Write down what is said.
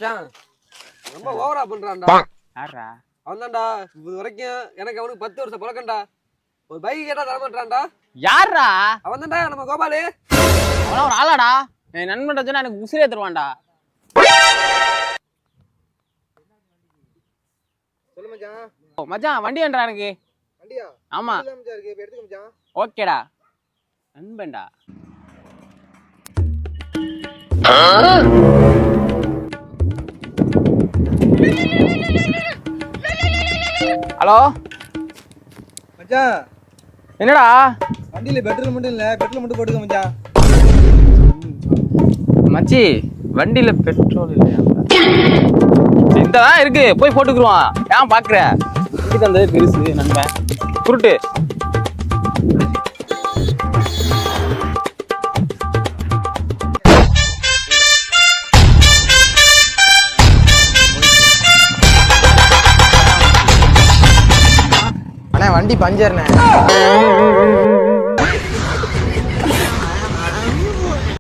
மச்சான் ரொம்ப ஓவரா பண்றான்டா. யாரா அவன் தான்டா இது வரைக்கும் எனக்கு அவனுக்கு 10 வருஷம் பழக்கம்டா. ஒரு பைக் கேட்டா தர மாட்டான்டா. யாரா அவன் தான்டா நம்ம கோபாலு. அவனா ஒரு ஆளாடா. என் நண்பன் சொன்னா எனக்கு உசிரே தருவான்டா. சொல்லு மச்சான். மச்சான் வண்டி வேண்டா எனக்கு. வண்டியா? ஆமா மச்சான் இருக்கு. இப்ப எடுத்துக்க மச்சான். ஓகேடா நண்பன்டா. ஹலோ மச்சான் என்னடா வண்டியில பெட்ரோல் மட்டும் இல்ல, பெட்ரோல் மட்டும் போட்டுக்க மச்சான். மச்சி வண்டியில பெட்ரோல் இல்லையா? இந்ததான் இருக்கு, போய் போட்டுக்குருவான். ஏன் பாக்குற வண்டி தந்தது பெருசு நண்பன் குருட்டு. அண்ணா வண்டி பஞ்சர்ண்ணே.